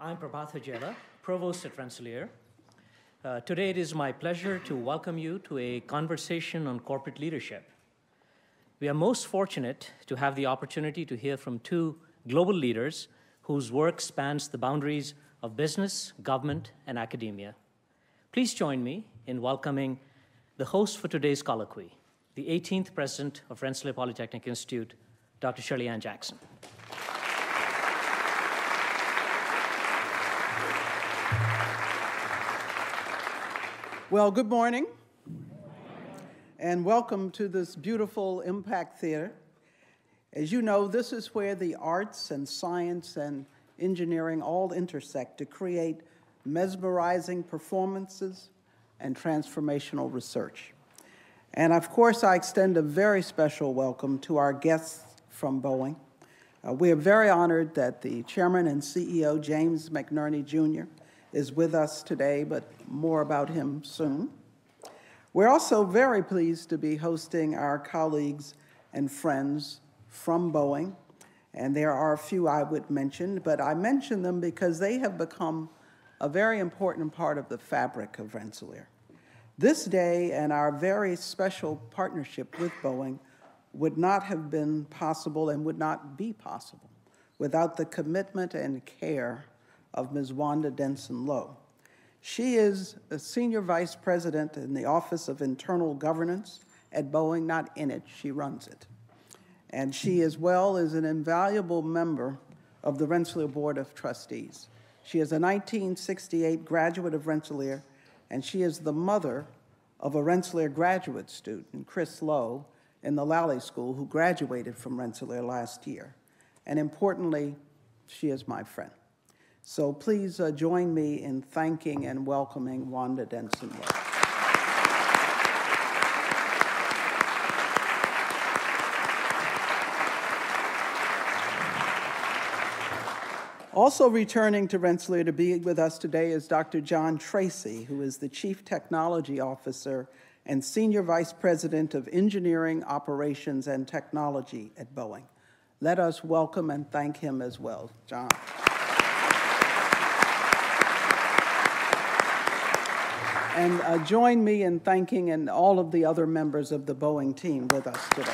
I'm Prabhat Hajela, Provost at Rensselaer. Today it is my pleasure to welcome you to a conversation on corporate leadership. We are most fortunate to have the opportunity to hear from two global leaders whose work spans the boundaries of business, government, and academia. Please join me in welcoming the host for today's colloquy, the 18th President of Rensselaer Polytechnic Institute, Dr. Shirley Ann Jackson. Well, good morning, and welcome to this beautiful Impact Theater. As you know, this is where the arts and science and engineering all intersect to create mesmerizing performances and transformational research. And of course, I extend a very special welcome to our guests from Boeing. We are very honored that the Chairman and CEO, James McNerney, Jr., is with us today, but more about him soon. We're also very pleased to be hosting our colleagues and friends from Boeing, and there are a few I would mention, but I mention them because they have become a very important part of the fabric of Rensselaer. This day and our very special partnership with Boeing would not have been possible and would not be possible without the commitment and care of Ms. Wanda Denson Lowe. She is a Senior Vice President in the Office of Internal Governance at Boeing, not in it, she runs it. And she as well is an invaluable member of the Rensselaer Board of Trustees. She is a 1968 graduate of Rensselaer, and she is the mother of a Rensselaer graduate student, Chris Lowe, in the Lally School, who graduated from Rensselaer last year. And importantly, she is my friend. So please join me in thanking and welcoming Wanda Denson Lowe. Also returning to Rensselaer to be with us today is Dr. John Tracy, who is the Chief Technology Officer and Senior Vice President of Engineering, Operations, and Technology at Boeing. Let us welcome and thank him as well. John. And join me in thanking and all of the other members of the Boeing team with us today.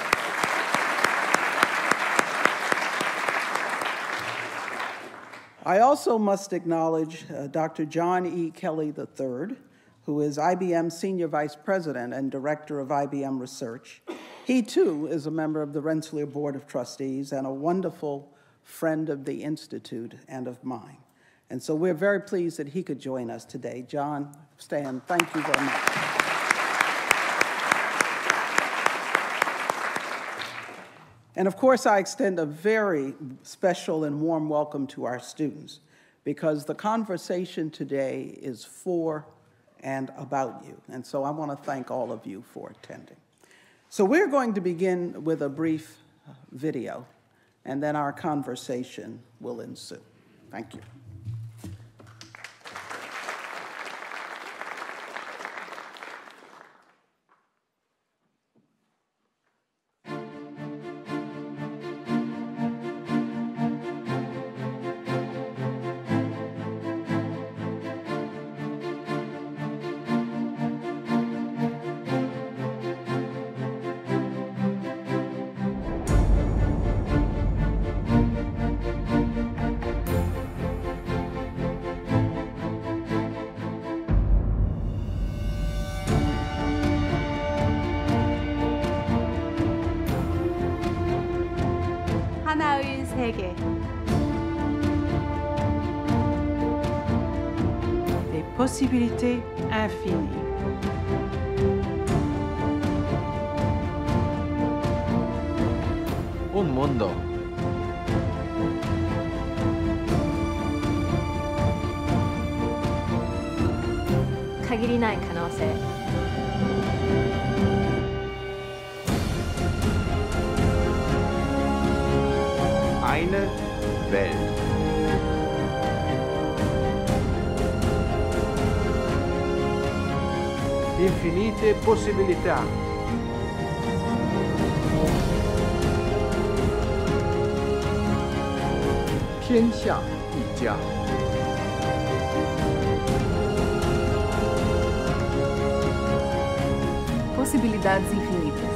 I also must acknowledge Dr. John E. Kelly III, who is IBM Senior Vice President and Director of IBM Research. He, too, is a member of the Rensselaer Board of Trustees and a wonderful friend of the Institute and of mine. And so we're very pleased that he could join us today. John, Stan, thank you very much. And of course, I extend a very special and warm welcome to our students, because the conversation today is for and about you. And so I want to thank all of you for attending. So we're going to begin with a brief video, and then our conversation will ensue. Thank you. 하나의 세계. Des possibilités infinies. Un mundo.限りない可能性. Eine Welt. Infinite possibilità. Tianxia Yi Jia. possibilidades infinitas.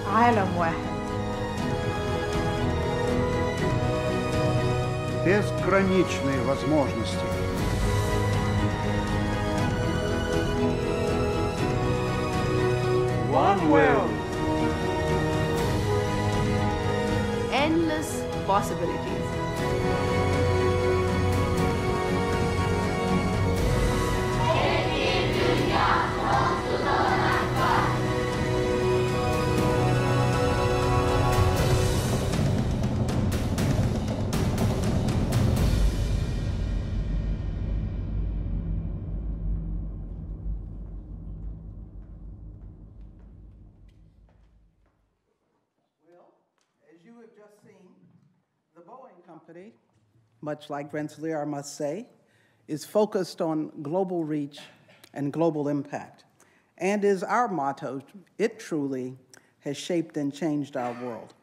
عالم واحد. Безграничные возможности. One world. Endless possibilities. As you have just seen, the Boeing Company, much like Rensselaer, I must say, is focused on global reach and global impact, and is our motto. It truly has shaped and changed our world.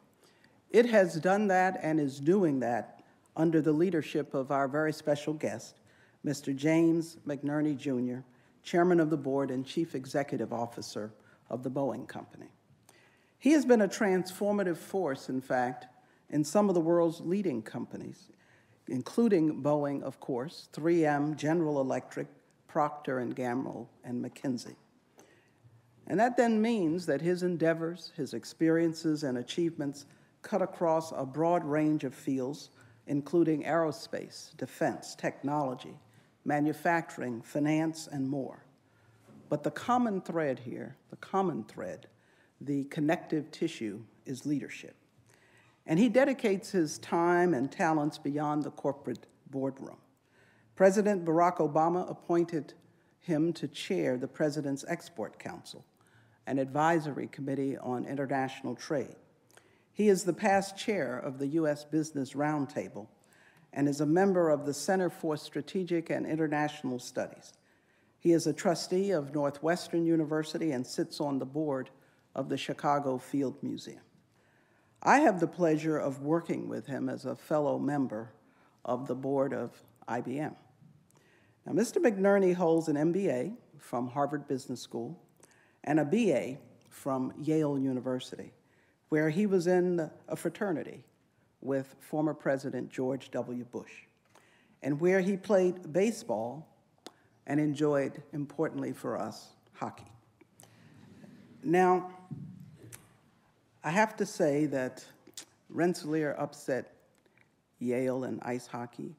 It has done that and is doing that under the leadership of our very special guest, Mr. James McNerney, Jr., Chairman of the Board and Chief Executive Officer of the Boeing Company. He has been a transformative force, in fact, in some of the world's leading companies, including Boeing, of course, 3M, General Electric, Procter & Gamble, and McKinsey. And that then means that his endeavors, his experiences, and achievements cut across a broad range of fields, including aerospace, defense, technology, manufacturing, finance, and more. But the common thread here, the connective tissue, is leadership. And he dedicates his time and talents beyond the corporate boardroom. President Barack Obama appointed him to chair the President's Export Council, an advisory committee on international trade. He is the past chair of the U.S. Business Roundtable and is a member of the Center for Strategic and International Studies. He is a trustee of Northwestern University and sits on the board of the Chicago Field Museum. I have the pleasure of working with him as a fellow member of the board of IBM. Now, Mr. McNerney holds an MBA from Harvard Business School and a BA from Yale University, where he was in a fraternity with former President George W. Bush, and where he played baseball and enjoyed, importantly for us, hockey. Now, I have to say that Rensselaer upset Yale in ice hockey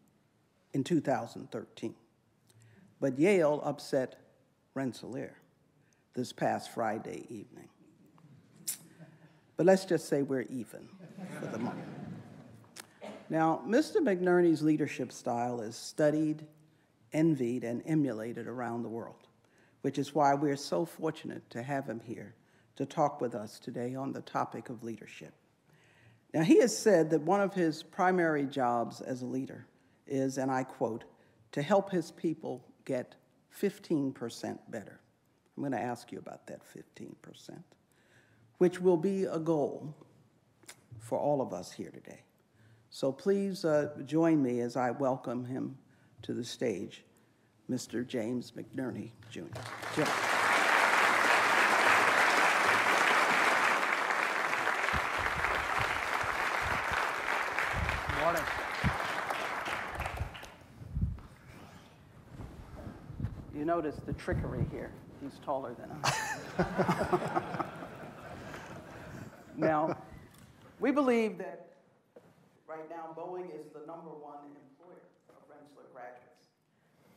in 2013, but Yale upset Rensselaer this past Friday evening. But let's just say we're even for the moment. Now, Mr. McNerney's leadership style is studied, envied, and emulated around the world, which is why we're so fortunate to have him here to talk with us today on the topic of leadership. Now, he has said that one of his primary jobs as a leader is, and I quote, to help his people get 15% better. I'm going to ask you about that 15%, which will be a goal for all of us here today. So please join me as I welcome him to the stage, Mr. James McNerney, Jr. Jim. Good morning. You notice the trickery here. He's taller than I. Now, we believe that right now Boeing is the #1 employer of Rensselaer graduates.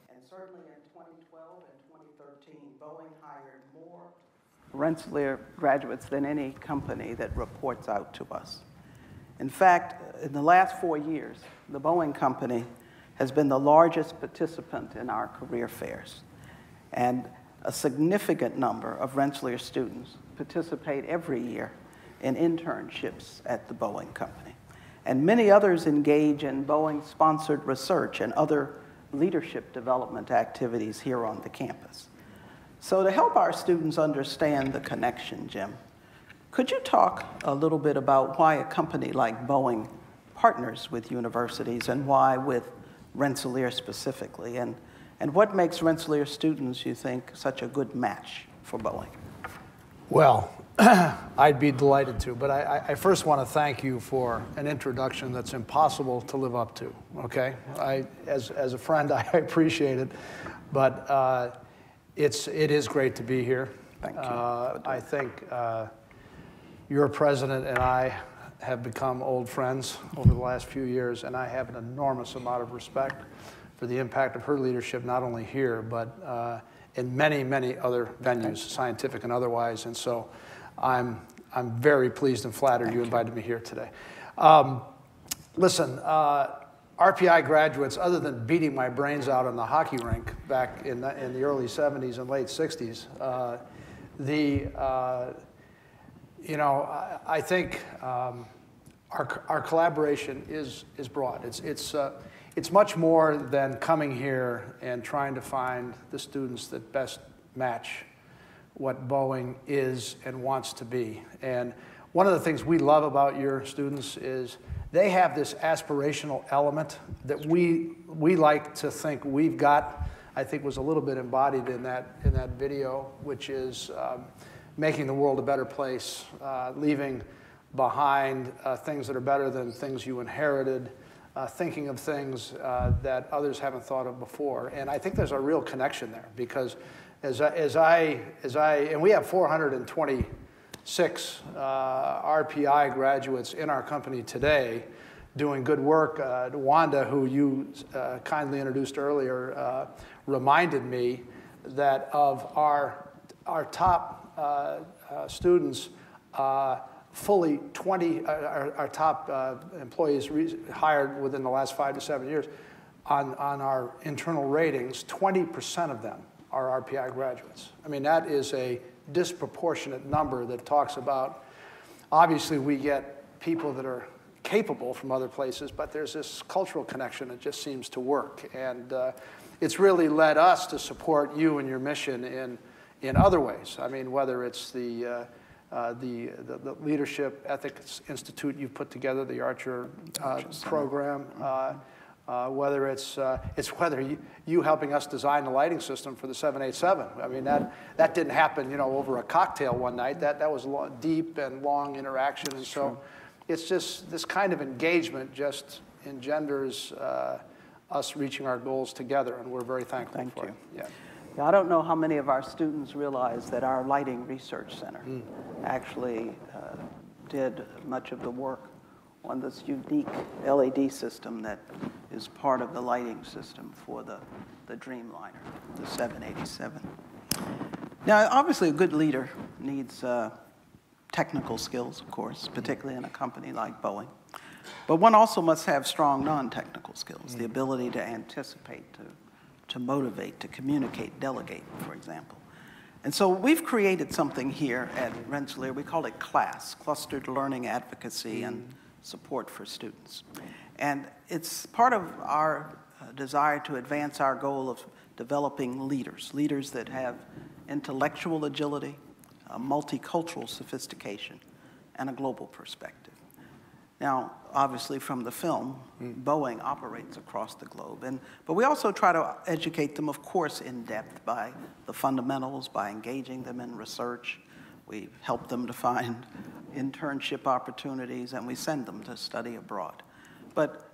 And certainly in 2012 and 2013, Boeing hired more Rensselaer graduates than any company that reports out to us. In fact, in the last 4 years, the Boeing Company has been the largest participant in our career fairs. And a significant number of Rensselaer students participate every year in internships at the Boeing Company. And many others engage in Boeing-sponsored research and other leadership development activities here on the campus. So to help our students understand the connection, Jim, could you talk a little bit about why a company like Boeing partners with universities and why with Rensselaer specifically? And what makes Rensselaer students, you think, such a good match for Boeing? Well, I'd be delighted to, but I first want to thank you for an introduction that's impossible to live up to, okay? As a friend, I appreciate it, but it is great to be here. Thank you. I think your president and I have become old friends over the last few years, and I have an enormous amount of respect for the impact of her leadership, not only here, but in many, many other venues, scientific and otherwise, and so I'm very pleased and flattered you invited me here today. Listen, RPI graduates, other than beating my brains out on the hockey rink back in the early 70s and late 60s, I think our collaboration is broad. It's much more than coming here and trying to find the students that best match what Boeing is and wants to be. And one of the things we love about your students is they have this aspirational element that we like to think we've got. I think was a little bit embodied in that video, which is making the world a better place, leaving behind things that are better than things you inherited, thinking of things that others haven't thought of before. And I think there's a real connection there because and we have 426 RPI graduates in our company today doing good work. Wanda, who you kindly introduced earlier, reminded me that of our top students, fully 20, our top employees hired within the last 5 to 7 years, on our internal ratings, 20% of them are RPI graduates. I mean, that is a disproportionate number that talks about, obviously we get people that are capable from other places, but there's this cultural connection that just seems to work. And it's really led us to support you and your mission in other ways. I mean, whether it's the Leadership Ethics Institute you've put together, the Archer program, whether it's whether you helping us design the lighting system for the 787. I mean, that didn't happen, over a cocktail one night. That was deep and long interaction, and so it's just this kind of engagement just engenders us reaching our goals together, and we're very thankful for it. Yeah. I don't know how many of our students realize that our Lighting Research Center actually did much of the work on this unique LED system that is part of the lighting system for the Dreamliner, the 787. Now, obviously, a good leader needs technical skills, of course, particularly in a company like Boeing. But one also must have strong non-technical skills, the ability to anticipate, to motivate, to communicate, delegate, for example. And so we've created something here at Rensselaer. We call it CLASS, Clustered Learning Advocacy and Support for Students. And it's part of our desire to advance our goal of developing leaders that have intellectual agility, multicultural sophistication, and a global perspective. Now, obviously from the film, Boeing operates across the globe, but we also try to educate them, of course, in depth by the fundamentals, by engaging them in research. We help them to find internship opportunities, and we send them to study abroad. But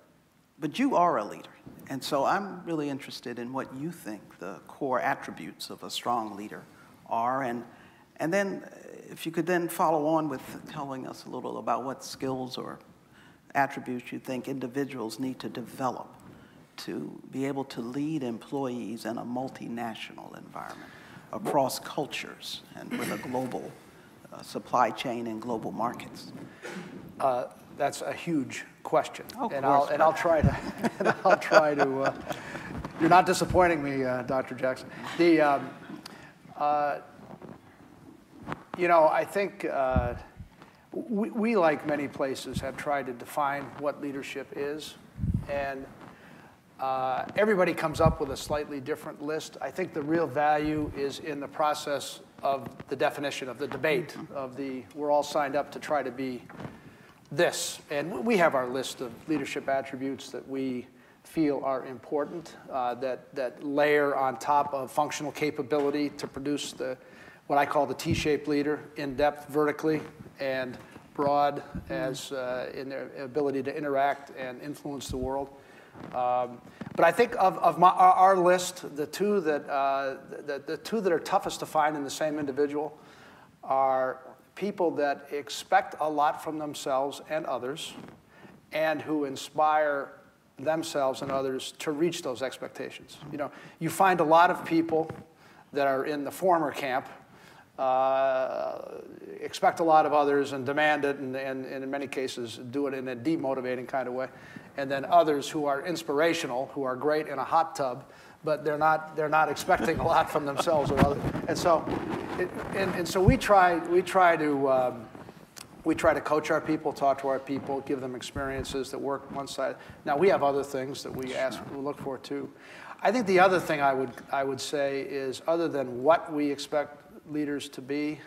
you are a leader, and so I'm really interested in what you think the core attributes of a strong leader are, and then if you could then follow on with telling us a little about what skills or attributes you think individuals need to develop to be able to lead employees in a multinational environment across cultures and with a global supply chain and global markets. That's a huge question, and I'll try to. You're not disappointing me, Dr. Jackson. I think we, like many places, have tried to define what leadership is. And everybody comes up with a slightly different list. I think the real value is in the process of the definition, of the debate, of the, we're all signed up to try to be this. And we have our list of leadership attributes that we feel are important, that layer on top of functional capability to produce what I call the T-shaped leader, in-depth vertically and broad as in their ability to interact and influence the world. But I think of our list, the two that are toughest to find in the same individual are people that expect a lot from themselves and others, and who inspire themselves and others to reach those expectations. You know, you find a lot of people that are in the former camp, expect a lot of others and demand it, and in many cases do it in a demotivating kind of way. And then others who are inspirational, who are great in a hot tub, but they're not expecting a lot from themselves or others. And so we try to coach our people, talk to our people, give them experiences that work one side. Now we have other things that we look for too. I think the other thing I would say is, other than what we expect leaders to be,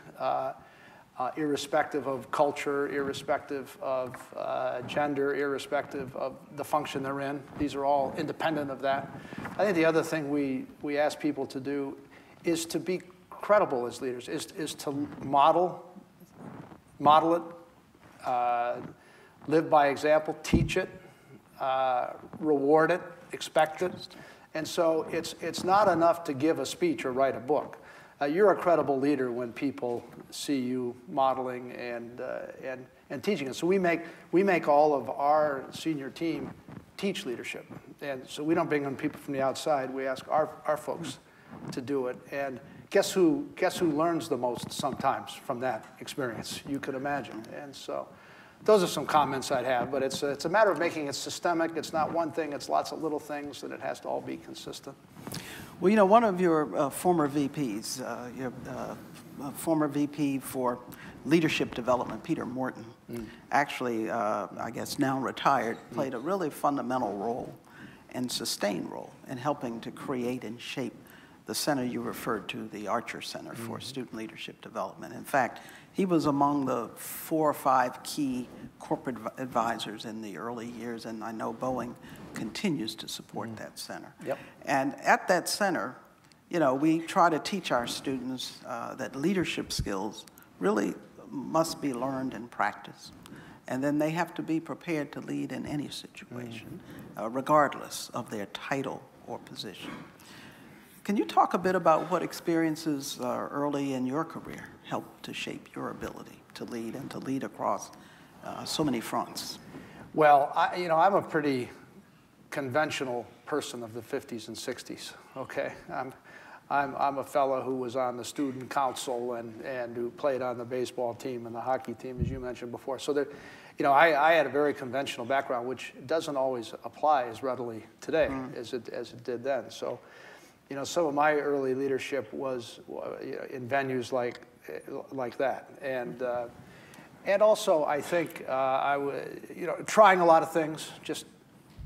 irrespective of culture, irrespective of gender, irrespective of the function they're in. These are all independent of that. I think the other thing we ask people to do is to be credible as leaders, is to model it, live by example, teach it, reward it, expect it. And so it's not enough to give a speech or write a book. You're a credible leader when people see you modeling and teaching it. So we make all of our senior team teach leadership, and so we don't bring in people from the outside. We ask our folks to do it. And guess who learns the most sometimes from that experience? You could imagine. And so those are some comments I'd have. But it's a matter of making it systemic. It's not one thing. It's lots of little things, and it has to all be consistent. Well, you know, one of your former VPs, your former VP for leadership development, Peter Morton, actually, I guess now retired, played a really fundamental role and sustained role in helping to create and shape the center you referred to, the Archer Center for Student Leadership Development. In fact, he was among the 4 or 5 key corporate advisors in the early years, and I know Boeing continues to support that center. Yep. And at that center, you know, we try to teach our students that leadership skills really must be learned and practiced. And then they have to be prepared to lead in any situation, regardless of their title or position. Can you talk a bit about what experiences early in your career helped to shape your ability to lead and to lead across so many fronts? Well, I'm a pretty conventional person of the 50s and 60s. Okay, I'm a fellow who was on the student council and who played on the baseball team and the hockey team, as you mentioned before. So there, I had a very conventional background, which doesn't always apply as readily today as it did then. So, some of my early leadership was in venues like that, and also I think I was trying a lot of things, just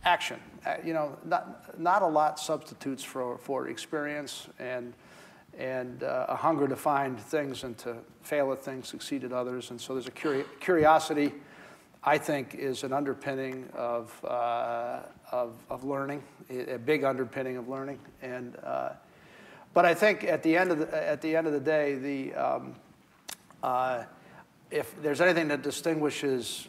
action. Not a lot substitutes for experience and a hunger to find things and to fail at things, succeed at others, and so there's a curiosity. I think is an underpinning of learning, a big underpinning of learning, and but I think at the end of the day, if there's anything that distinguishes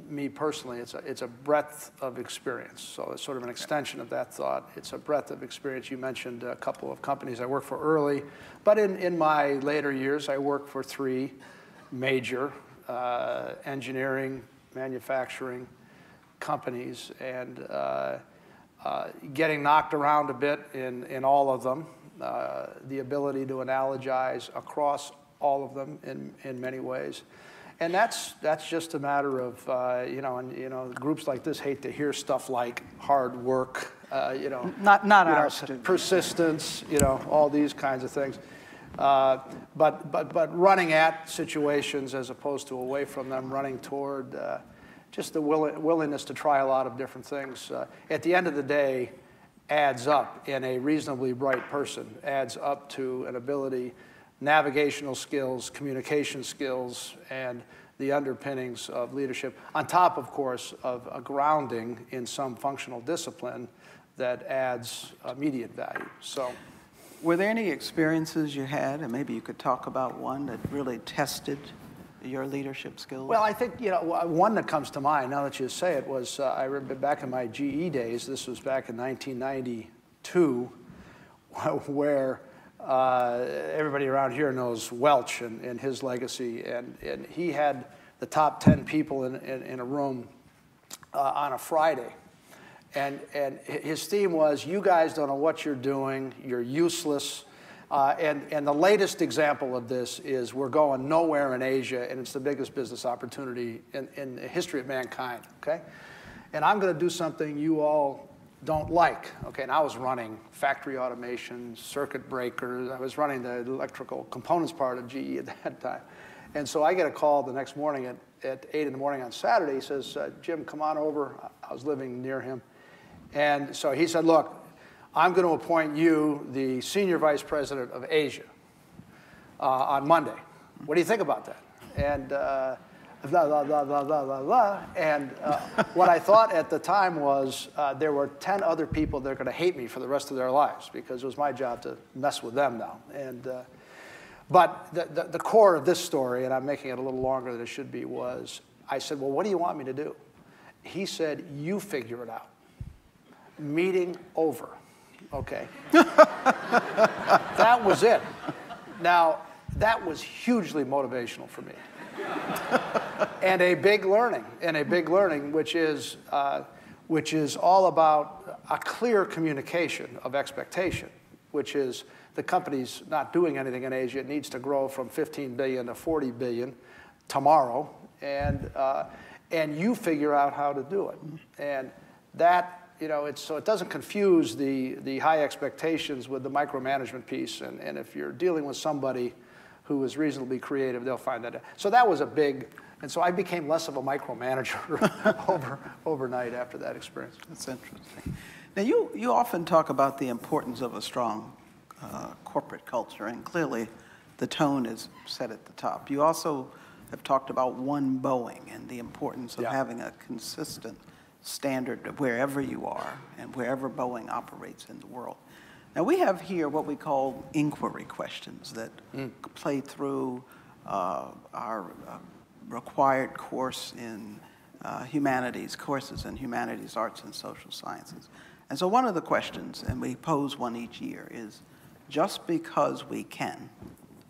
me personally, it's a breadth of experience. So it's sort of an extension of that thought. It's a breadth of experience. You mentioned a couple of companies I worked for early, but in my later years, I worked for 3 major engineering, manufacturing companies, and getting knocked around a bit in all of them, the ability to analogize across all of them in many ways. And that's just a matter of, groups like this hate to hear stuff like hard work, not our students. Persistence, all these kinds of things. But running at situations as opposed to away from them, running toward just the willingness to try a lot of different things. At the end of the day, adds up in a reasonably bright person, adds up to an ability, navigational skills, communication skills, and the underpinnings of leadership, on top, of course, of a grounding in some functional discipline that adds immediate value. So, were there any experiences you had, and maybe you could talk about one that really tested your leadership skills? Well, I think, one that comes to mind, now that you say it, was I remember back in my GE days, this was back in 1992, where everybody around here knows Welch and his legacy, and he had the top 10 people in a room on a Friday. And his theme was, you guys don't know what you're doing, you're useless. And the latest example of this is we're going nowhere in Asia, and it's the biggest business opportunity in the history of mankind, okay? And I'm going to do something you all don't like, okay? And I was running factory automation, circuit breakers. I was running the electrical components part of GE at that time. And so I get a call the next morning at 8 in the morning on Saturday. He says, Jim, come on over. I was living near him. And so he said, look, I'm going to appoint you the Senior Vice President of Asia on Monday. What do you think about that? And blah, blah, blah, blah, blah, blah, blah. And what I thought at the time was there were 10 other people that are going to hate me for the rest of their lives because it was my job to mess with them now. And, but the core of this story, and I'm making it a little longer than it should be, was I said, well, what do you want me to do? He said, you figure it out. Meeting over. Okay. That was it. Now, that was hugely motivational for me. And a big learning, which is all about a clear communication of expectation, which is the company's not doing anything in Asia. It needs to grow from 15 billion to 40 billion tomorrow, and you figure out how to do it. And that, so it doesn't confuse the high expectations with the micromanagement piece. And if you're dealing with somebody who is reasonably creative, they'll find that. So that was a big, and so I became less of a micromanager overnight after that experience. That's interesting. Now, you often talk about the importance of a strong corporate culture, and clearly the tone is set at the top. You also have talked about one Boeing and the importance of having a consistent standard wherever you are and wherever Boeing operates in the world. Now, we have here what we call inquiry questions that play through our required course in courses in humanities, arts, and social sciences. And so one of the questions, and we pose one each year, is just because we can,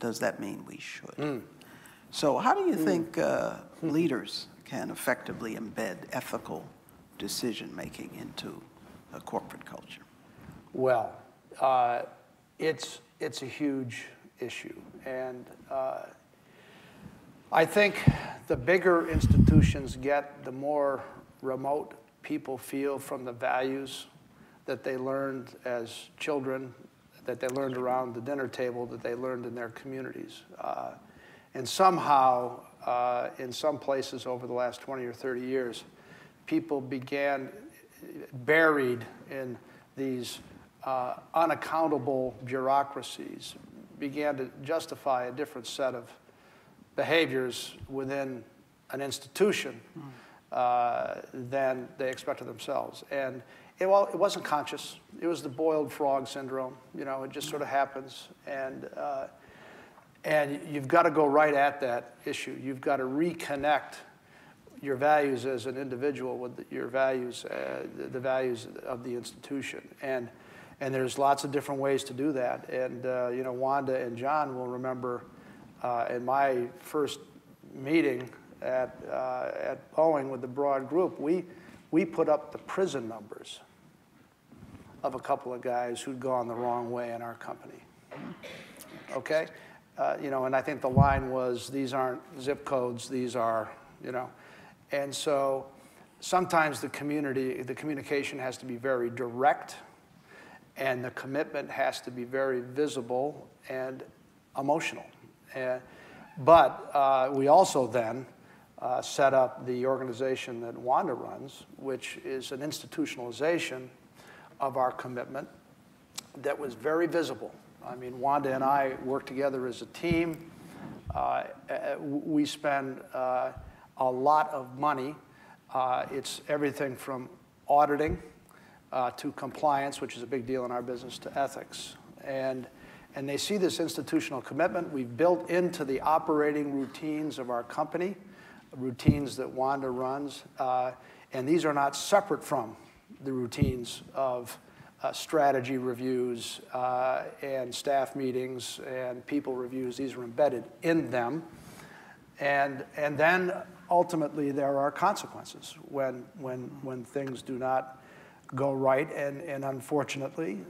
does that mean we should? So how do you think leaders can effectively embed ethical decision-making into a corporate culture? Well, it's a huge issue. And I think the bigger institutions get, the more remote people feel from the values that they learned as children, that they learned around the dinner table, that they learned in their communities. And somehow, in some places over the last 20 or 30 years, people began buried in these unaccountable bureaucracies, began to justify a different set of behaviors within an institution than they expected themselves. And it wasn't conscious. It was the boiled frog syndrome. It just sort of happens. And you've got to go right at that issue. You've got to reconnect your values as an individual with your values, the values of the institution. And there's lots of different ways to do that. And Wanda and John will remember in my first meeting at Boeing with the broad group, we put up the prison numbers of a couple of guys who'd gone the wrong way in our company. Okay? And I think the line was, these aren't zip codes, these are, And so sometimes the communication has to be very direct, and the commitment has to be very visible, and emotional. But we also then set up the organization that Wanda runs, which is an institutionalization of our commitment that was very visible. I mean, Wanda and I work together as a team. We spend a lot of money. It's everything from auditing to compliance, which is a big deal in our business, to ethics. And they see this institutional commitment. We've built into the operating routines of our company, routines that Wanda runs. And these are not separate from the routines of strategy reviews and staff meetings and people reviews. These are embedded in them. And then ultimately there are consequences when things do not go right. And unfortunately,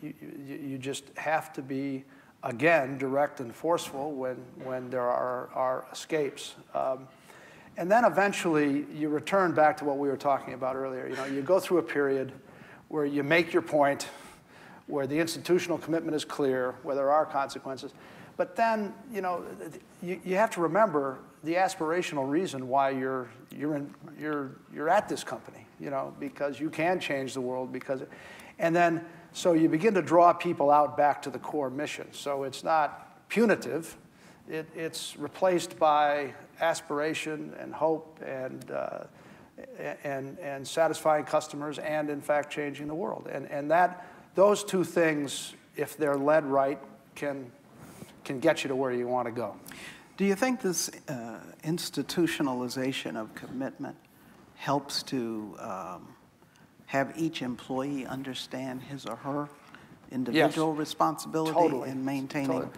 you just have to be, again, direct and forceful when there are escapes. And then eventually you return back to what we were talking about earlier. You know, you go through a period where you make your point, where the institutional commitment is clear, where there are consequences. But then, you know, you have to remember the aspirational reason why you're at this company, you know, because you can change the world and then, so you begin to draw people out back to the core mission. So it's not punitive. It's replaced by aspiration and hope and satisfying customers and, in fact, changing the world. And those two things, if they're led right, can get you to where you want to go. Do you think this institutionalization of commitment helps to have each employee understand his or her individual responsibility in maintaining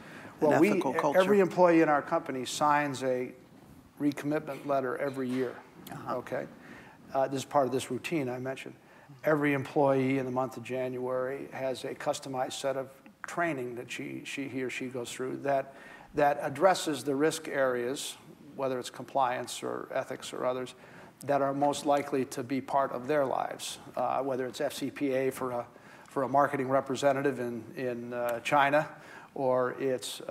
an ethical culture? Every employee in our company signs a recommitment letter every year, okay? This is part of this routine I mentioned. Every employee in the month of January has a customized set of training that he or she goes through that addresses the risk areas, whether it's compliance or ethics or others, that are most likely to be part of their lives, whether it's FCPA for a marketing representative in China, or it's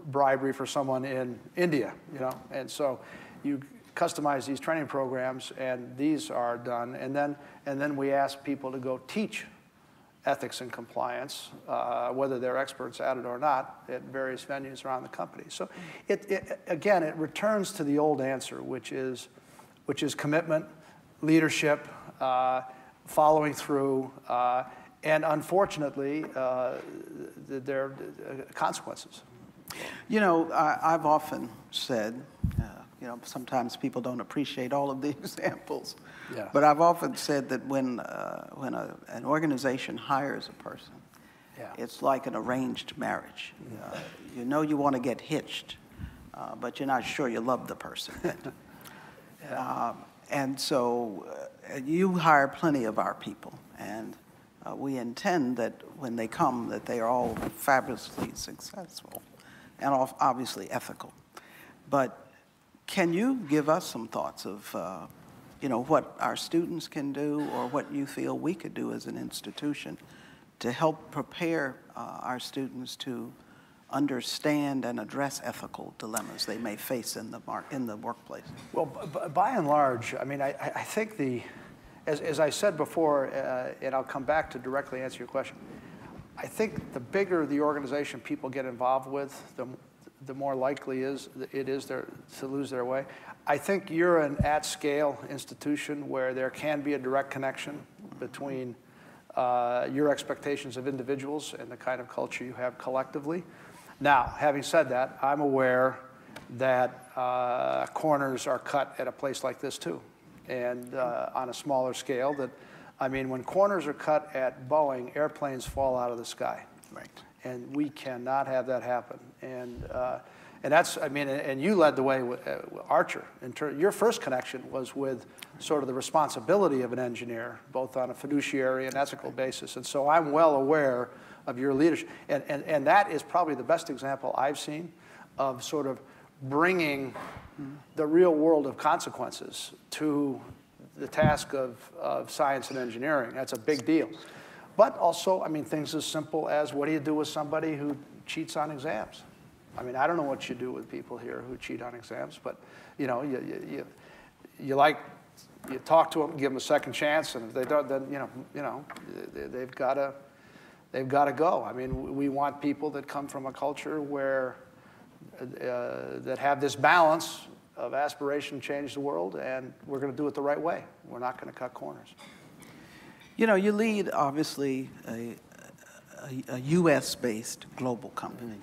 bribery for someone in India, you know. And so you customize these training programs, and these are done, and then we ask people to go teach ethics and compliance, whether they're experts at it or not, at various venues around the company. So again, it returns to the old answer, which is commitment, leadership, following through, and unfortunately, there are consequences. You know, I've often said, you know, sometimes people don't appreciate all of the examples, but I've often said that when an organization hires a person, it's like an arranged marriage. You know you want to get hitched, but you're not sure you love the person. And so you hire plenty of our people, and we intend that when they come, that they are all fabulously successful and obviously ethical. But can you give us some thoughts of, you know, what our students can do, or what you feel we could do as an institution to help prepare our students to understand and address ethical dilemmas they may face in the workplace? Well, by and large, I mean, I think as I said before, and I'll come back to directly answer your question, I think the bigger the organization people get involved with, the more likely it is to lose their way. I think you're an at-scale institution where there can be a direct connection between your expectations of individuals and the kind of culture you have collectively. Now, having said that, I'm aware that corners are cut at a place like this too, and on a smaller scale. I mean, when corners are cut at Boeing, airplanes fall out of the sky. Right. And we cannot have that happen. And that's, I mean, and you led the way with Archer. Your first connection was with sort of the responsibility of an engineer, both on a fiduciary and ethical basis. And so I'm well aware of your leadership. And that is probably the best example I've seen of sort of bringing the real world of consequences to the task of science and engineering. That's a big deal. but also, I mean, things as simple as what do you do with somebody who cheats on exams? I mean, I don't know what you do with people here who cheat on exams, but you know, you talk to them, give them a second chance, and if they don't, then they've got to go. I mean, we want people that come from a culture where that have this balance of aspiration to change the world, and we're going to do it the right way. We're not going to cut corners. You know, you lead, obviously, a U.S.-based global company,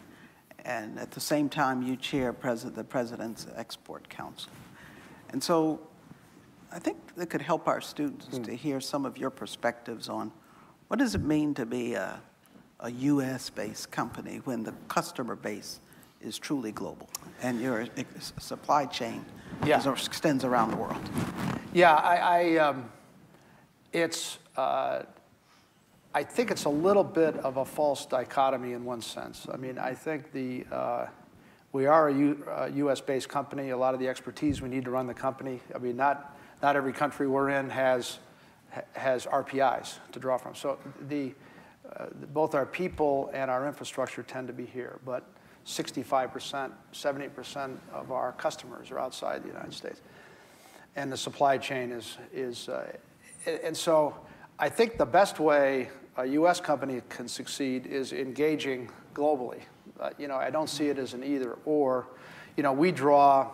and at the same time, you chair the President's Export Council. And so I think it could help our students to hear some of your perspectives on what does it mean to be a U.S.-based company when the customer base is truly global and your supply chain extends around the world. Yeah, I think it's a little bit of a false dichotomy in one sense. I mean, I think we are a U.S.-based company. A lot of the expertise we need to run the company. I mean, not every country we're in has RPIs to draw from. So both our people and our infrastructure tend to be here, but 65%, 70% of our customers are outside the United States, and the supply chain is and so I think the best way a U.S. company can succeed is engaging globally. You know, I don't see it as an either or. You know, we draw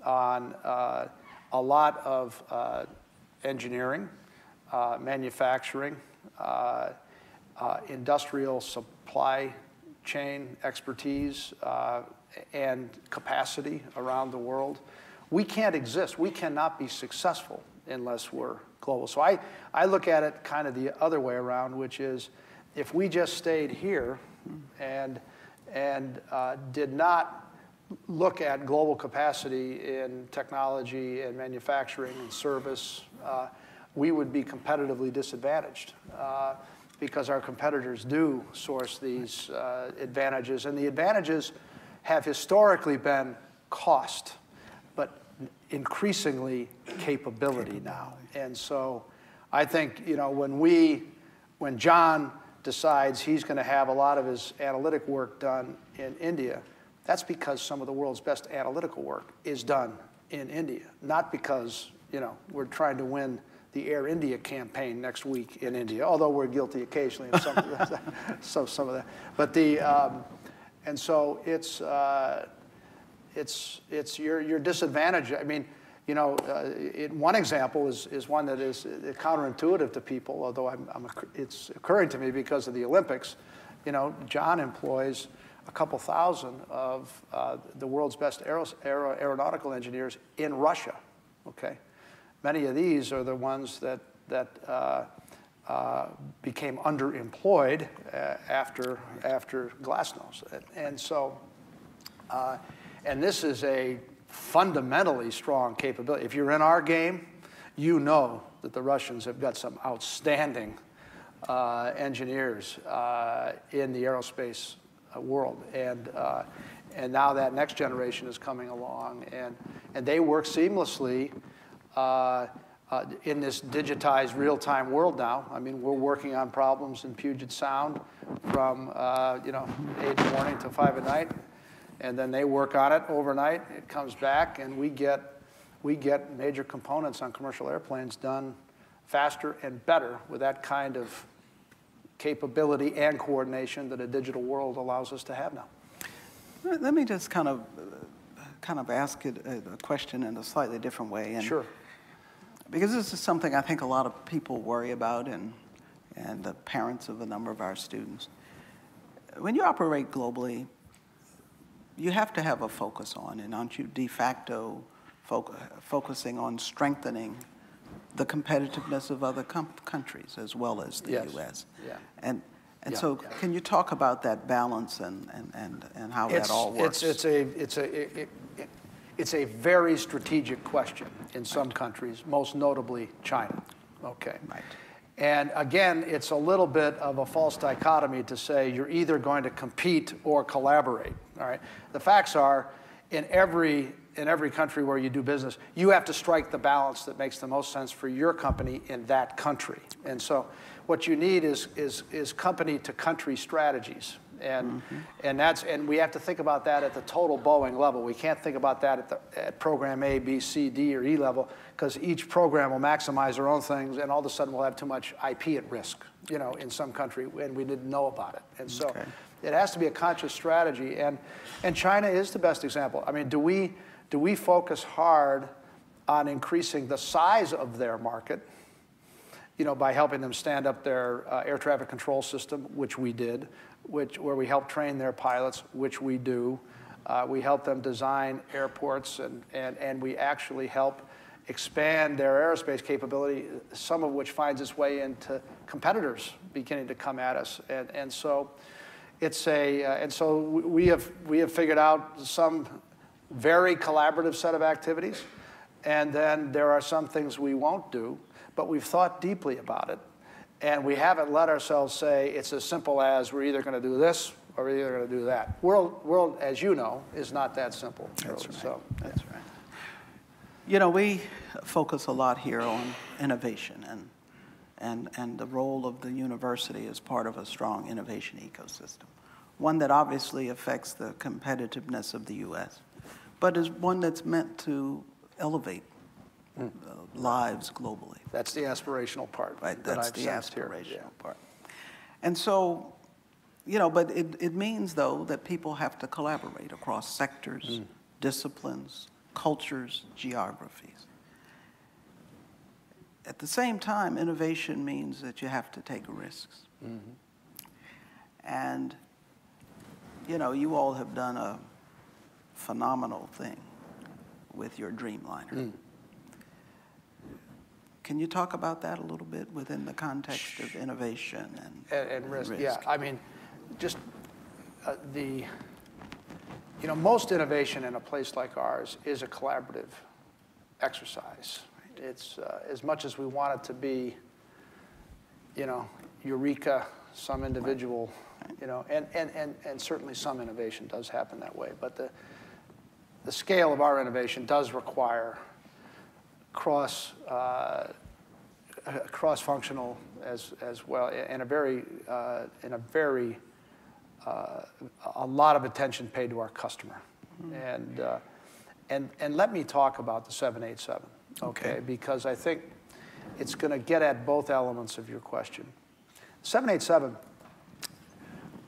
on a lot of engineering, manufacturing, industrial supply chain expertise, and capacity around the world. We can't exist. We cannot be successful unless we're global. So I look at it kind of the other way around, which is if we just stayed here and did not look at global capacity in technology and manufacturing and service, we would be competitively disadvantaged because our competitors do source these advantages. And the advantages have historically been cost, but increasingly capability now. And so I think, you know, when John decides he's going to have a lot of his analytic work done in India, that's because some of the world's best analytical work is done in India, not because, you know, we're trying to win the Air India campaign next week in India, although we're guilty occasionally of some of that. Some of that. But and so it's your disadvantage. I mean, you know, one example is one that is counterintuitive to people, although it's occurring to me because of the Olympics. You know, John employs a couple thousand of the world's best aeronautical engineers in Russia. Okay, many of these are the ones that became underemployed after Glasnost, and so and this is a fundamentally strong capability. If you're in our game, you know that the Russians have got some outstanding engineers in the aerospace world, and now that next generation is coming along, and they work seamlessly in this digitized real-time world now. I mean, we're working on problems in Puget Sound from 8 in the morning to 5 at night, and then they work on it overnight. It comes back, and we get major components on commercial airplanes done faster and better with that kind of capability and coordination that a digital world allows us to have now. Let me just kind of ask it a question in a slightly different way. And sure. Because this is something I think a lot of people worry about, and the parents of a number of our students. When you operate globally, you have to have a focus on, and aren't you de facto focusing on strengthening the competitiveness of other countries as well as the U.S.? Yeah. And so can you talk about that balance and how that all works? It's a very strategic question in some countries, most notably China. Okay. Right. And again, it's a little bit of a false dichotomy to say you're either going to compete or collaborate. All right. The facts are, in every country where you do business, you have to strike the balance that makes the most sense for your company in that country. And so what you need is company-to-country strategies. And, and we have to think about that at the total Boeing level. We can't think about that at program A, B, C, D, or E level, because each program will maximize their own things, and all of a sudden we'll have too much IP at risk, you know, in some country, and we didn't know about it. And so it has to be a conscious strategy, and China is the best example. I mean, do we focus hard on increasing the size of their market, you know, by helping them stand up their air traffic control system, which we did, where we help train their pilots, which we do. We help them design airports, and we actually help expand their aerospace capability, some of which finds its way into competitors beginning to come at us. And so it's and so we have figured out some very collaborative set of activities, and then there are some things we won't do, but we've thought deeply about it. And we haven't let ourselves say it's as simple as we're either going to do this or we're either going to do that. World, as you know, is not that simple. That's right. So, that's right. You know, we focus a lot here on innovation and the role of the university as part of a strong innovation ecosystem, one that obviously affects the competitiveness of the U.S., but is one that's meant to elevate lives globally. That's the aspirational part. Right, that that's I've the sensed aspirational here. part. And so, you know, but it means, though, that people have to collaborate across sectors, disciplines, cultures, geographies. At the same time, innovation means that you have to take risks. And, you know, you all have done a phenomenal thing with your Dreamliner. Can you talk about that a little bit within the context of innovation and risk? Yeah, I mean, just you know, most innovation in a place like ours is a collaborative exercise. Right. It's as much as we want it to be, you know, eureka, some individual, you know, and certainly some innovation does happen that way. But the scale of our innovation does require cross-functional as well, and a lot of attention paid to our customer. And let me talk about the 787, okay? Because I think it's going to get at both elements of your question. 787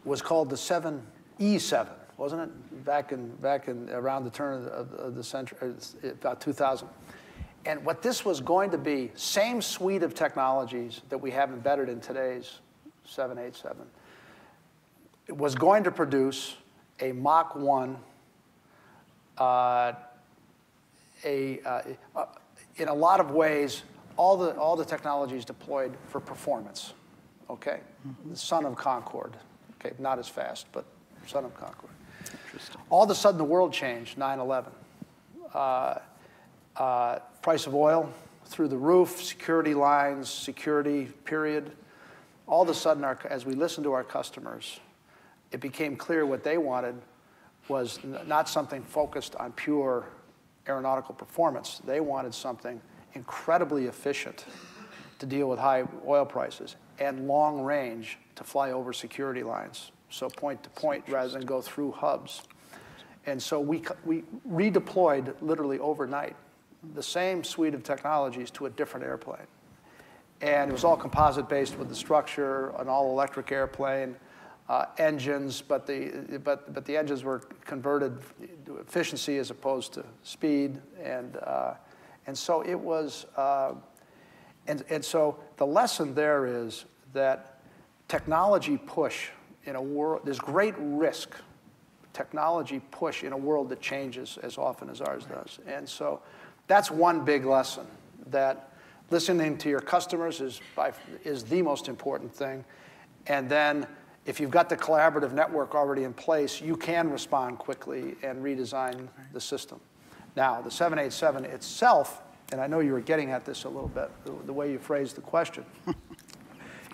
was called the 7E7, wasn't it? Back in around the turn of the century, about 2000. And what this was going to be, same suite of technologies that we have embedded in today's 787, it was going to produce a Mach 1, in a lot of ways, all the technologies deployed for performance, okay? The son of Concorde, okay, not as fast, but son of Concorde. Interesting. All of a sudden, the world changed, 9/11. Price of oil through the roof, security lines, security, period. All of a sudden, as we listened to our customers, it became clear what they wanted was not something focused on pure aeronautical performance. They wanted something incredibly efficient to deal with high oil prices and long range to fly over security lines, so point to point rather than go through hubs. And so we redeployed literally overnight the same suite of technologies to a different airplane. And it was all composite-based with the structure, an all-electric airplane, engines, but the engines were converted to efficiency as opposed to speed, and so it was, and so the lesson there is that technology push in a world, there's great risk, technology push in a world that changes as often as ours does, and so that's one big lesson, that listening to your customers is the most important thing. And then if you've got the collaborative network already in place, you can respond quickly and redesign the system. Now, the 787 itself, and I know you were getting at this a little bit, the way you phrased the question.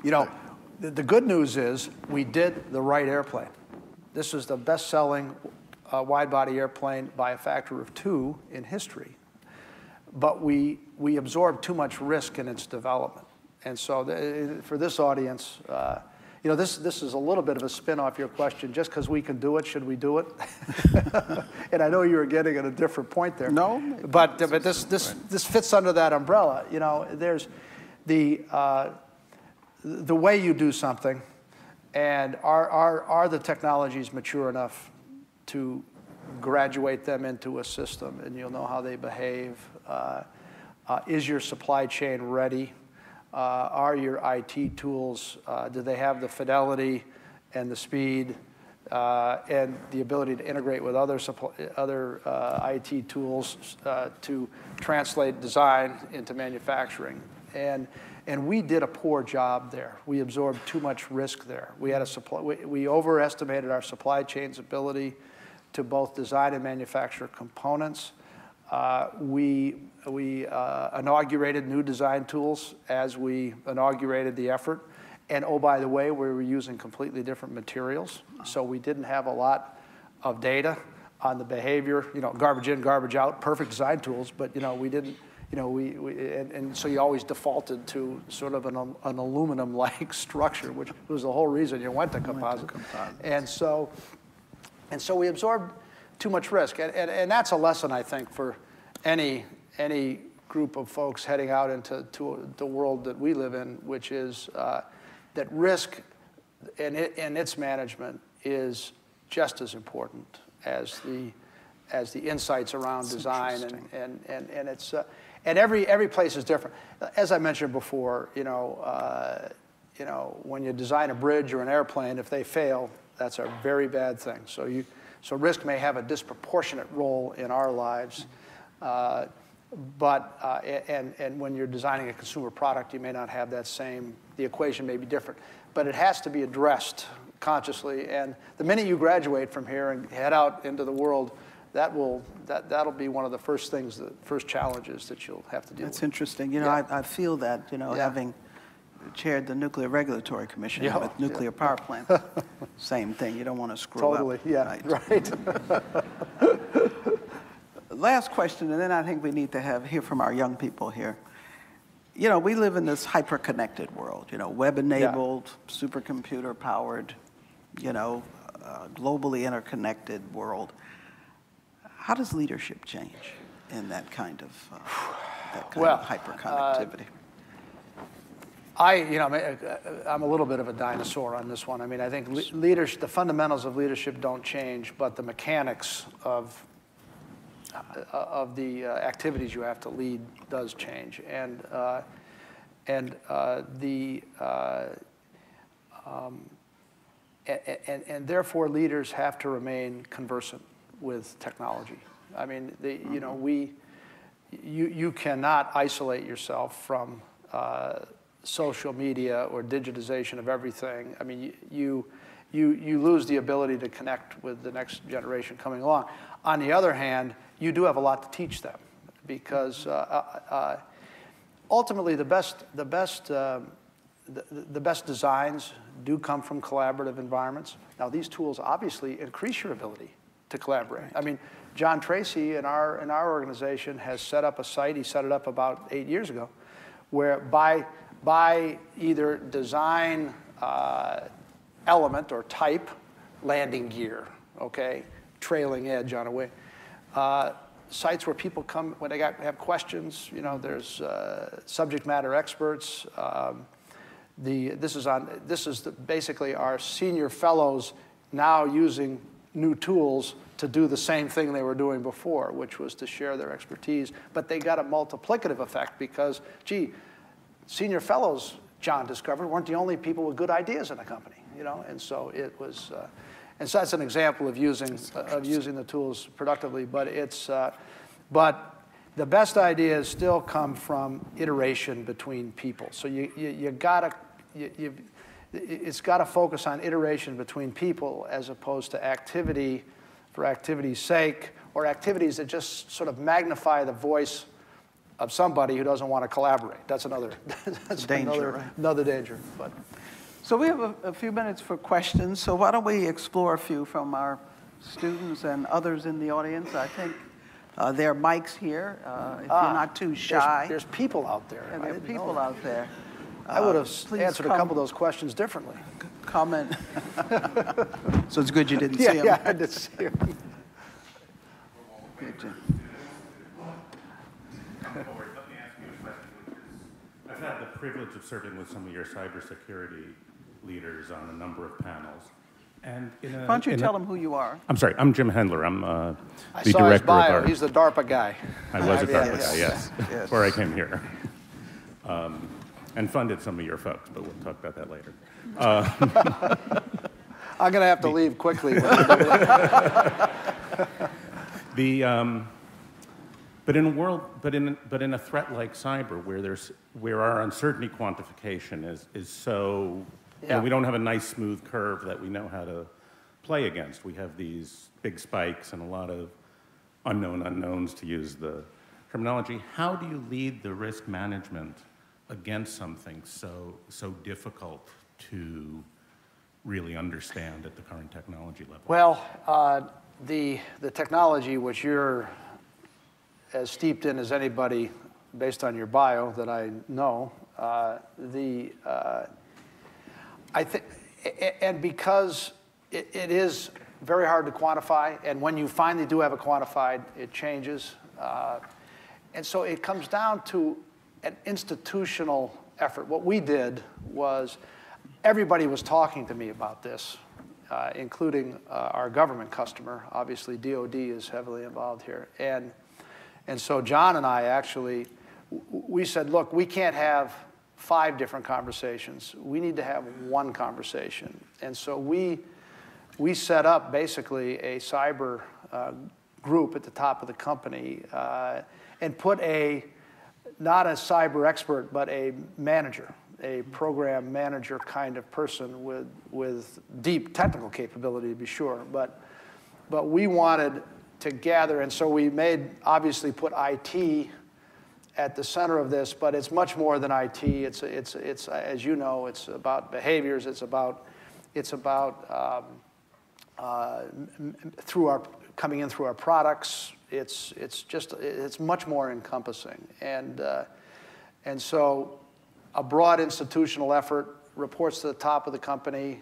You know, the good news is we did the right airplane. This was the best-selling wide-body airplane by a factor of 2 in history. But we absorbed too much risk in its development. And so for this audience, you know, this is a little bit of a spin off your question. Just because we can do it, should we do it? And I know you were getting at a different point there. No. But this fits under that umbrella. You know, there's the way you do something, and are the technologies mature enough to graduate them into a system, and you'll know how they behave. Is your supply chain ready? Are your IT tools, do they have the fidelity and the speed and the ability to integrate with other IT tools to translate design into manufacturing? And we did a poor job there. We absorbed too much risk there. We overestimated our supply chain's ability to both design and manufacture components. We inaugurated new design tools as we inaugurated the effort. And oh, by the way, we were using completely different materials. So we didn't have a lot of data on the behavior, you know, garbage in, garbage out, perfect design tools, but, you know, we didn't, you know, and so you always defaulted to sort of an aluminum-like structure, which was the whole reason you went to composite. And so we absorbed too much risk. And that's a lesson, I think, for any group of folks heading out into the world that we live in, which is that risk and its management is just as important as the insights around design, and it's and every place is different. As I mentioned before, you know, when you design a bridge or an airplane, if they fail, that's a very bad thing. So risk may have a disproportionate role in our lives, but when you're designing a consumer product, you may not have that same. The equation may be different, but it has to be addressed consciously. And the minute you graduate from here and head out into the world, that'll be one of the first things, the first challenges that you'll have to deal with. That's interesting. You know, I feel that, you know, having chaired the Nuclear Regulatory Commission with nuclear power plants, same thing. You don't want to screw up. Totally, yeah, right. Last question, and then I think we need to hear from our young people here. You know, we live in this hyper-connected world, you know, web-enabled, supercomputer-powered, you know, globally interconnected world. How does leadership change in that kind of hyper-connectivity? I'm a little bit of a dinosaur on this one. I mean, I think leadership, the fundamentals of leadership don't change, but the mechanics of the activities you have to lead does change, and therefore leaders have to remain conversant with technology. I mean, you know, you cannot isolate yourself from social media or digitization of everything. I mean, you lose the ability to connect with the next generation coming along. On the other hand, you do have a lot to teach them, because ultimately the best designs do come from collaborative environments. Now, these tools obviously increase your ability to collaborate. Right. I mean, John Tracy in our organization has set up a site. He set it up about 8 years ago, where by either design element or type, landing gear, okay, trailing edge on a wing, sites where people come when they have questions. You know, there's subject matter experts. This is basically our senior fellows now using new tools to do the same thing they were doing before, which was to share their expertise. But they got a multiplicative effect because, gee, senior fellows, John discovered, weren't the only people with good ideas in the company, you know, and so it was, and so that's an example of using the tools productively. But but the best ideas still come from iteration between people. So it's got to focus on iteration between people as opposed to activity for activity's sake, or activities that just sort of magnify the voice of somebody who doesn't want to collaborate. That's another danger. Another danger. But so we have a few minutes for questions. So why don't we explore a few from our students and others in the audience? I think there are mics here. If you're not too shy. There's people out there. And there are people out there. I would have Please answered a couple of those questions differently. Comment. So it's good you didn't see Yeah, him. yeah, I did see him. Good, Jim. I've had the privilege of serving with some of your cybersecurity leaders on a number of panels. And Why don't you tell them who you are? I'm sorry, I'm Jim Hendler. I'm I the saw his director of bio. our... He's the DARPA guy. I was a DARPA Yes. guy, yes, Yes. before I came here. And funded some of your folks, but we'll talk about that later. I'm going to have to leave quickly. But in a world, but in a threat like cyber, where our uncertainty quantification is so, you know, we don't have a nice smooth curve that we know how to play against. We have these big spikes and a lot of unknown unknowns, to use the terminology. How do you lead the risk management against something so difficult to really understand at the current technology level? Well, the technology which you're as steeped in as anybody, based on your bio that I know, I think, and because it is very hard to quantify, and when you finally do have it quantified, it changes. And so it comes down to an institutional effort. What we did was, everybody was talking to me about this, including our government customer. Obviously, DoD is heavily involved here. And so John and I actually, we said, look, we can't have 5 different conversations. We need to have one conversation. And so we set up basically a cyber group at the top of the company and put not a cyber expert, but a manager, a program manager kind of person with deep technical capability, to be sure. But we wanted to gather, and so we obviously put IT at the center of this, but it's much more than IT. It's as you know, it's about behaviors. It's about coming in through our products. It's much more encompassing, and so a broad institutional effort, reports to the top of the company.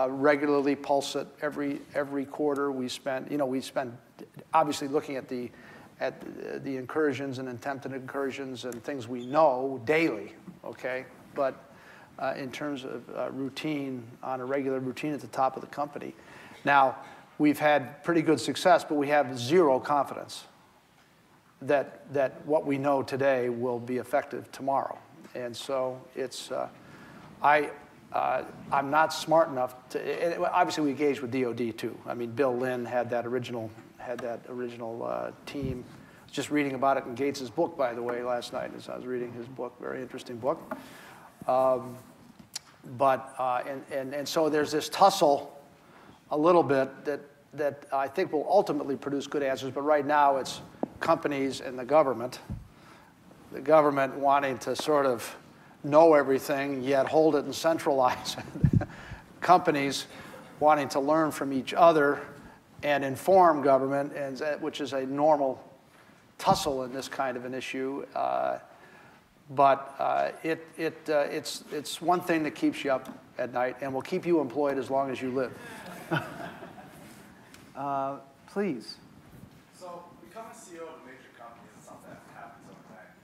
Regularly pulse it every quarter. We spend obviously looking at the incursions and attempted incursions and things we know daily, okay? But in terms of routine, on a regular routine at the top of the company. Now, we've had pretty good success, but we have zero confidence that what we know today will be effective tomorrow. And so it's, I'm not smart enough to, obviously we engaged with DoD too. I mean, Bill Lynn had that original team. I was just reading about it in Gates's book, by the way, last night as I was reading his book, very interesting book. And so there's this tussle a little bit that I think will ultimately produce good answers, but right now it's companies and the government wanting to sort of know everything, yet hold it and centralize it. Companies wanting to learn from each other and inform government, which is a normal tussle in this kind of an issue. But it's one thing that keeps you up at night and will keep you employed as long as you live. Please. So becoming CEO of a major company is something that happens overnight.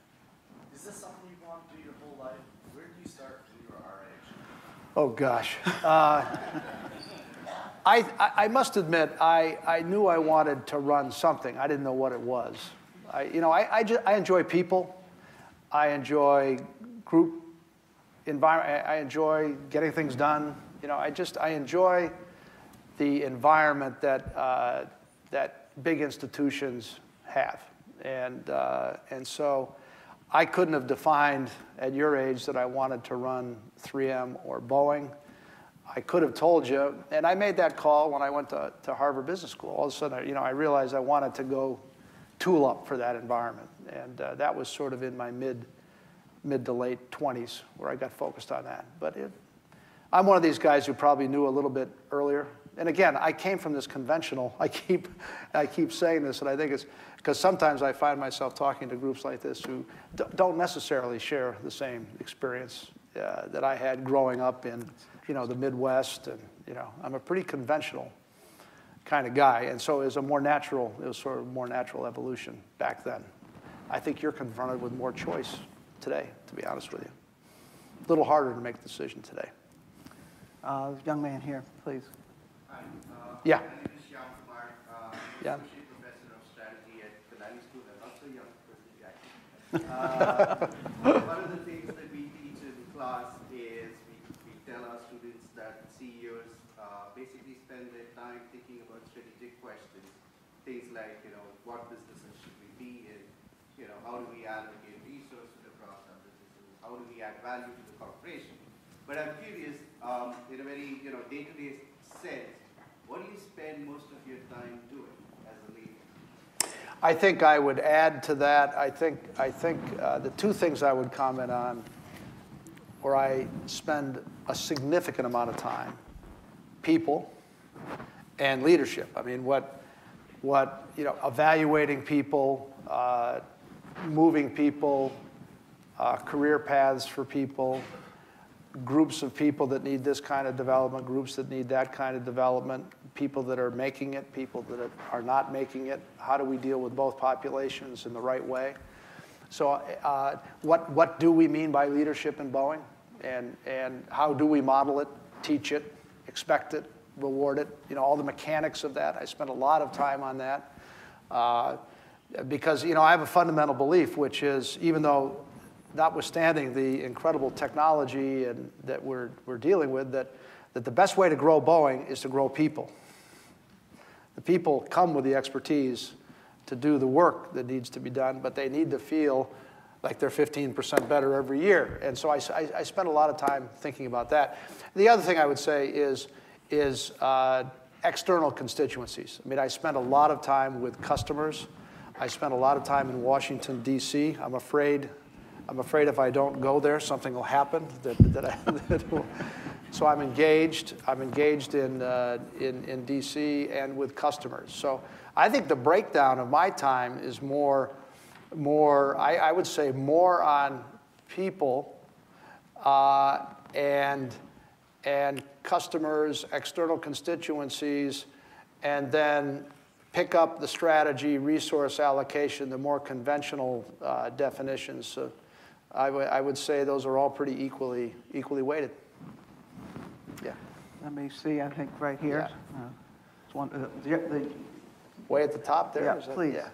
Is this something you want to do your whole life? Where did you start when you were our age? Oh, gosh. I must admit, I knew I wanted to run something. I didn't know what it was. I enjoy people. I enjoy group environment. I enjoy getting things done. I enjoy the environment that big institutions have. And so I couldn't have defined at your age that I wanted to run 3M or Boeing. I could have told you, and I made that call when I went to Harvard Business School. All of a sudden, I realized I wanted to go tool up for that environment. And that was sort of in my mid to late 20s where I got focused on that. But I'm one of these guys who probably knew a little bit earlier and again, I came from this conventional, I keep saying this, and I think it's because sometimes I find myself talking to groups like this who don't necessarily share the same experience that I had growing up in, the Midwest, and I'm a pretty conventional kind of guy, and so it was sort of more natural evolution back then. I think you're confronted with more choice today, to be honest with you. A little harder to make a decision today. Young man here, please. Hi. Yeah. My name is Shyam Kumar, Yeah. Associate Professor of Strategy at the Lanning School. I'm not so young, one of the things that we teach in class is we tell our students that CEOs basically spend their time thinking about strategic questions, things like, what businesses should we be in, how do we allocate resources across our businesses, how do we add value to the corporation. But I'm curious, in a very day-to-day sense, what do you spend most of your time doing as a leader? I think I would add to that. I think the two things I would comment on, where I spend a significant amount of time, people and leadership. I mean, evaluating people, moving people, career paths for people, groups of people that need this kind of development, groups that need that kind of development, people that are making it, people that are not making it. How do we deal with both populations in the right way? So what do we mean by leadership in Boeing? And how do we model it, teach it, expect it, reward it? All the mechanics of that. I spent a lot of time on that because I have a fundamental belief, which is even though notwithstanding the incredible technology and that we're dealing with, that the best way to grow Boeing is to grow people. The people come with the expertise to do the work that needs to be done, but they need to feel like they're 15% better every year. And so I spend a lot of time thinking about that. The other thing I would say is external constituencies. I mean, I spend a lot of time with customers. I spend a lot of time in Washington, D.C. I'm afraid if I don't go there, something will happen. So I'm engaged. I'm engaged in D.C. and with customers. So I think the breakdown of my time is more. I would say more on people and customers, external constituencies, and then pick up the strategy, resource allocation, the more conventional definitions. So I would say those are all pretty equally weighted. Yeah. Let me see, I think right here. Yeah. It's one, way at the top there? Yeah, is that, please. Yeah.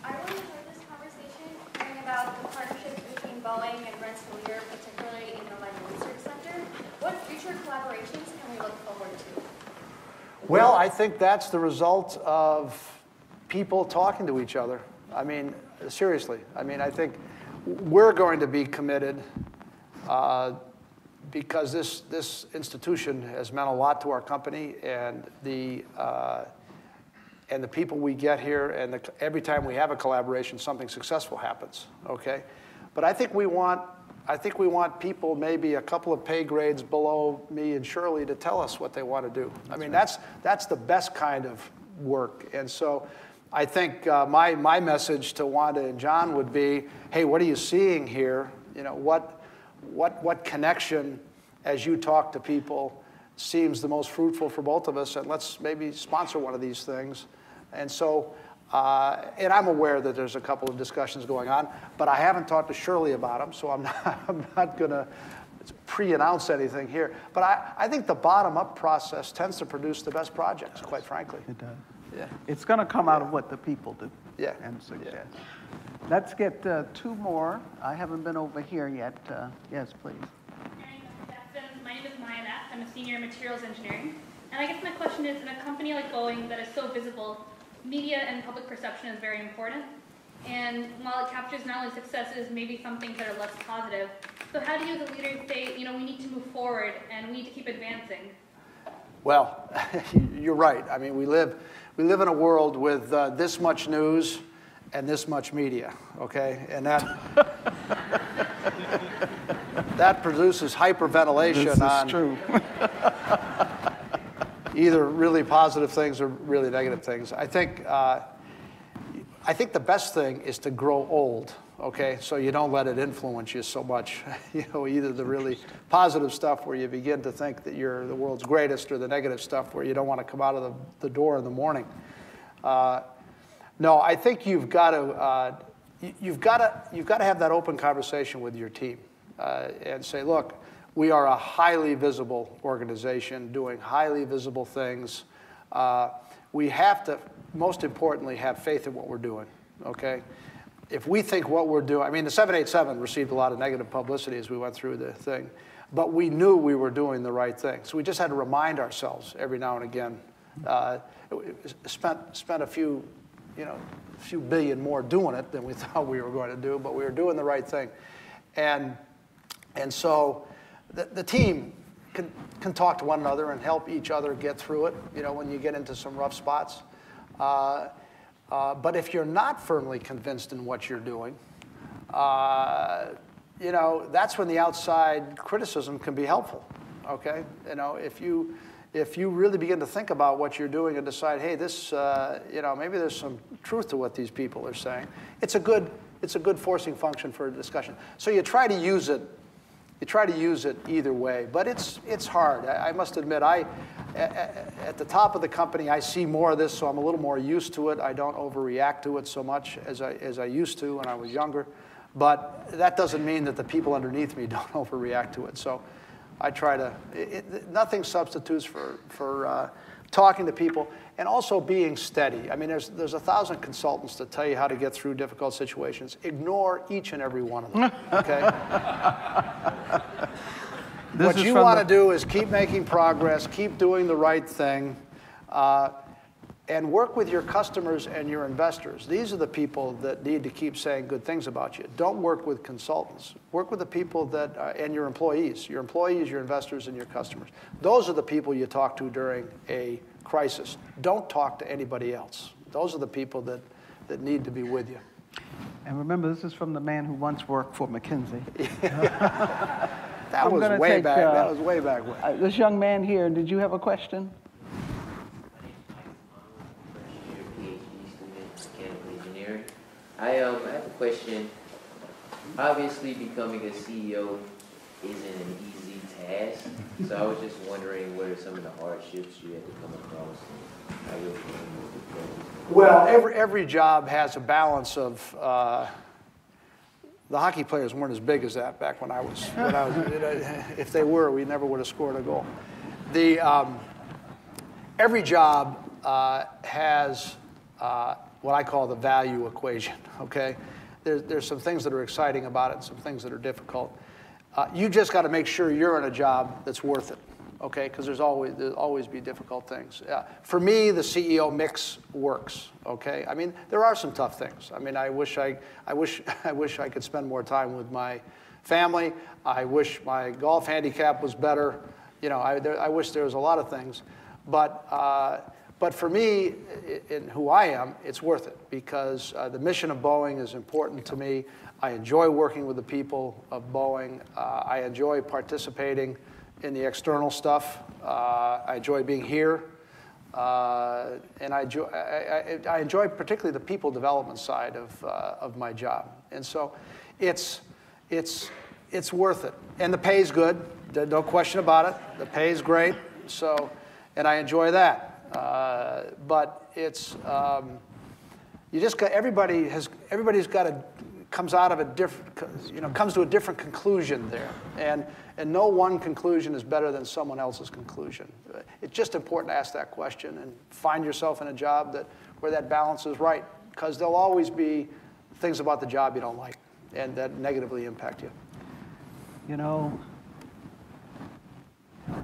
I really enjoyed this conversation, hearing about the partnerships between Boeing and Rensselaer, particularly in the Lanning Research Center. What future collaborations can we look forward to? Well, I think that's the result of people talking to each other. I mean, seriously. I mean, I think we're going to be committed because this institution has meant a lot to our company, and the people we get here, and every time we have a collaboration, something successful happens. Okay, but I think we want people maybe a couple of pay grades below me and Shirley to tell us what they want to do. I mean, that's the best kind of work, and so I think my message to Wanda and John would be, hey, what are you seeing here? What connection, as you talk to people, seems the most fruitful for both of us, and let's maybe sponsor one of these things. And so, and I'm aware that there's a couple of discussions going on, but I haven't talked to Shirley about them, so I'm not going to pre-announce anything here. But I think the bottom-up process tends to produce the best projects, quite frankly. It does. Yeah. It's going to come out of what the people do. Yeah. And suggest. Yeah. Let's get two more. I haven't been over here yet. Yes, please. My name is Maya Nath. I'm a senior in materials engineering. And I guess my question is, in a company like Boeing that is so visible, media and public perception is very important. And while it captures not only successes, maybe some things that are less positive. So how do you as a leader say, we need to move forward and we need to keep advancing? Well, you're right. I mean, we live in a world with this much news and this much media, okay? And that produces hyperventilation. This is true. either really positive things or really negative things. I think the best thing is to grow old, okay? So you don't let it influence you so much. You know, either the really positive stuff where you begin to think that you're the world's greatest, or the negative stuff where you don't want to come out of the door in the morning. No, I think you've got to have that open conversation with your team and say, look, we are a highly visible organization doing highly visible things. We have to, most importantly, have faith in what we're doing, okay? If we think what we're doing, I mean, the 787 received a lot of negative publicity as we went through the thing, but we knew we were doing the right thing. So we just had to remind ourselves every now and again. Spent a few billion more doing it than we thought we were going to do, but we were doing the right thing. And so the team can talk to one another and help each other get through it, you know, when you get into some rough spots. But if you're not firmly convinced in what you're doing, you know, that's when the outside criticism can be helpful, okay? You know, if you really begin to think about what you're doing and decide, hey, this, you know, maybe there's some truth to what these people are saying, it's a good forcing function for a discussion. So you try to use it. You try to use it either way, but it's hard. I must admit, at the top of the company, I see more of this, so I'm a little more used to it. I don't overreact to it so much as I used to when I was younger. But that doesn't mean that the people underneath me don't overreact to it. So I try to, nothing substitutes for talking to people and also being steady. I mean, there's 1,000 consultants that tell you how to get through difficult situations. Ignore each and every one of them, okay? What you want to do is keep making progress, keep doing the right thing, and work with your customers and your investors. These are the people that need to keep saying good things about you. Don't work with consultants. Work with the people that, and your employees, your investors, and your customers. Those are the people you talk to during a crisis. Don't talk to anybody else. Those are the people that need to be with you. And remember, this is from the man who once worked for McKinsey. That was way back. That was way back when. This young man here, did you have a question? I have a question. Obviously, becoming a CEO isn't an easy task, so I was just wondering what are some of the hardships you had to come across and how you're dealing with those? Well, every job has a balance of. The hockey players weren't as big as that back when I was. If they were, we never would have scored a goal. Every job has what I call the value equation, okay? There's some things that are exciting about it and some things that are difficult. You just got to make sure you're in a job that's worth it, okay? Because there's always be difficult things. For me, the CEO mix works, okay? I mean, there are some tough things. I mean, I wish I could spend more time with my family. I wish my golf handicap was better. You know, I wish there was a lot of things. But for me, in who I am, it's worth it because the mission of Boeing is important to me. I enjoy working with the people of Boeing. I enjoy participating in the external stuff. I enjoy being here. And I enjoy particularly the people development side of my job. And so it's worth it. And the pay's good. No question about it. The pay's great. So, and I enjoy that. But it's you just got everybody's got a comes out of a different comes to a different conclusion there, and no one conclusion is better than someone else's conclusion. It's just important to ask that question and find yourself in a job where that balance is right, because there'll always be things about the job you don't like and that negatively impact you. You know,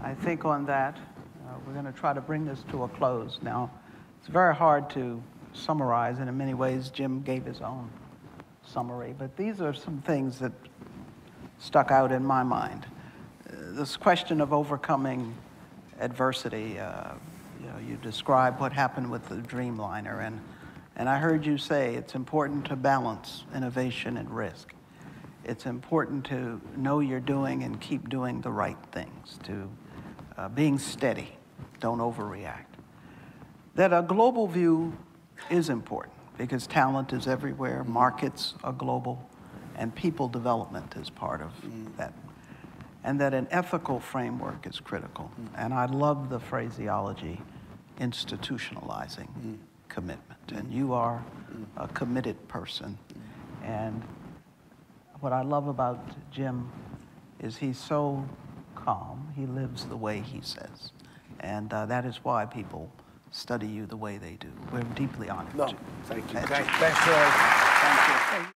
I think on that. We're going to try to bring this to a close. Now, it's very hard to summarize, and in many ways, Jim gave his own summary, but these are some things that stuck out in my mind. This question of overcoming adversity, you described what happened with the Dreamliner, and I heard you say it's important to balance innovation and risk. It's important to know you're doing and keep doing the right things, to being steady. don't overreact. That a global view is important because talent is everywhere, markets are global, and people development is part of that. And that an ethical framework is critical. And I love the phraseology, institutionalizing commitment. And you are a committed person. And what I love about Jim is he's so calm. He lives the way he says. And that is why people study you the way they do. We're deeply honored. No, thank you. Thank you. Thanks, Roy. Thank you.